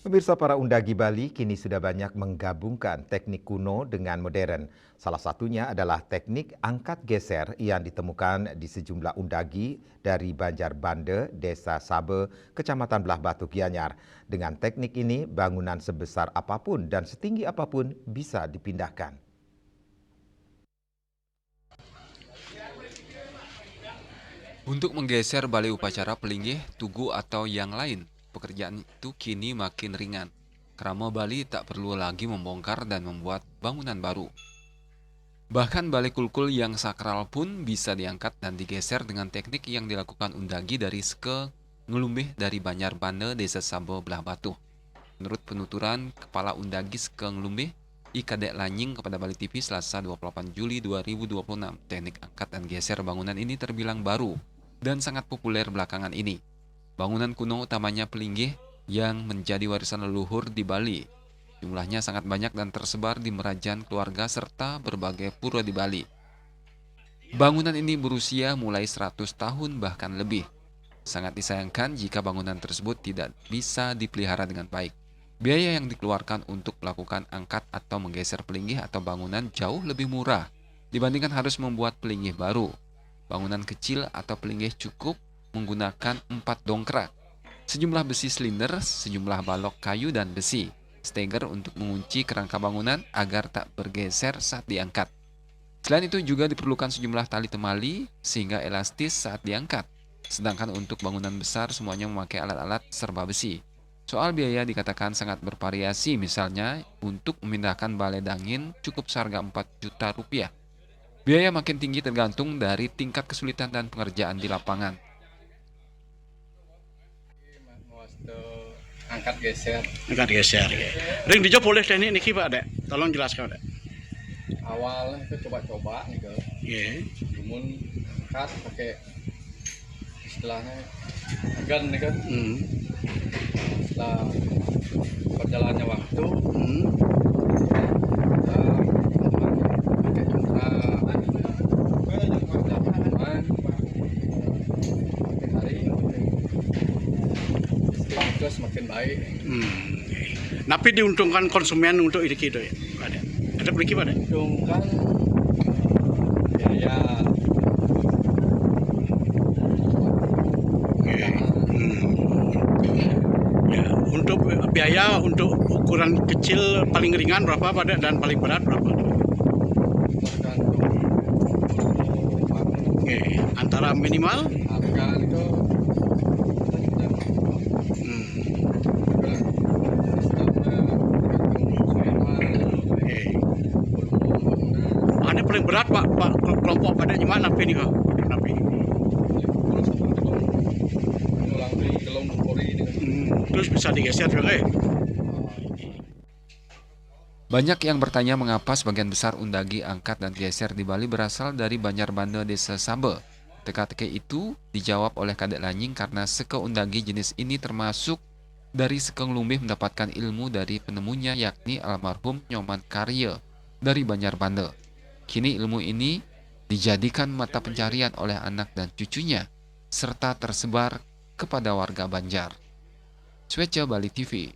Pemirsa, para undagi Bali kini sudah banyak menggabungkan teknik kuno dengan modern. Salah satunya adalah teknik angkat geser yang ditemukan di sejumlah undagi dari Banjarbande, Desa Sabe, Kecamatan Belah Batu, Gianyar. Dengan teknik ini, bangunan sebesar apapun dan setinggi apapun bisa dipindahkan. Untuk menggeser balai upacara pelinggih, tugu atau yang lain, pekerjaan itu kini makin ringan. Kerama Bali tak perlu lagi membongkar dan membuat bangunan baru. Bahkan balai kulkul yang sakral pun bisa diangkat dan digeser dengan teknik yang dilakukan Undagi dari Seke Ngelumbih dari Banjarbande, Desa Sabo, Belah Batu. Menurut penuturan Kepala Undagi Seke Ngelumbih, Kadek Lanying kepada Bali TV Selasa 28 Juli 2026, teknik angkat dan geser bangunan ini terbilang baru dan sangat populer belakangan ini. Bangunan kuno utamanya Pelinggih yang menjadi warisan leluhur di Bali. Jumlahnya sangat banyak dan tersebar di Merajan keluarga serta berbagai pura di Bali. Bangunan ini berusia mulai 100 tahun bahkan lebih. Sangat disayangkan jika bangunan tersebut tidak bisa dipelihara dengan baik. Biaya yang dikeluarkan untuk melakukan angkat atau menggeser pelinggih atau bangunan jauh lebih murah dibandingkan harus membuat pelinggih baru. Bangunan kecil atau pelinggih cukup menggunakan 4 dongkrak, sejumlah besi silinder, sejumlah balok kayu dan besi, steger untuk mengunci kerangka bangunan agar tak bergeser saat diangkat. Selain itu juga diperlukan sejumlah tali temali sehingga elastis saat diangkat. Sedangkan untuk bangunan besar semuanya memakai alat-alat serba besi. Soal biaya dikatakan sangat bervariasi, misalnya untuk memindahkan balai dangin cukup seharga 4 juta rupiah. Biaya makin tinggi tergantung dari tingkat kesulitan dan pengerjaan di lapangan. Angkat geser. Angkat geser. Ya. Ring dijawab boleh teknik niki Pak Dek. Tolong jelaskan Dek. Awalnya itu coba-coba nih ke. Yeah. Cuman angkat pakai istilahnya gun nih kan. Setelah berjalannya waktu, pakai terus makin baik. Tapi diuntungkan konsumen untuk ini gitu ya, Pak Dek. Ada beli Pak Dek? Untungkan biaya. Ya, untuk biaya untuk ukuran kecil paling ringan berapa Pak Dek dan paling berat berapa? Tergantung Oke, antara minimal harga itu ada paling berat Pak kelompok pada gimana napi nih Kak? Napi. Terus bisa digeser juga ya? Banyak yang bertanya mengapa sebagian besar undagi angkat dan geser di Bali berasal dari Banjarbande, Desa Sabe. Teka-teki itu dijawab oleh Kadek Lanying karena seke undagi jenis ini termasuk dari Seke Lumbih mendapatkan ilmu dari penemunya yakni almarhum Nyoman Karya dari Banjarbande. Kini ilmu ini dijadikan mata pencarian oleh anak dan cucunya serta tersebar kepada warga Banjar. Swece Bali TV.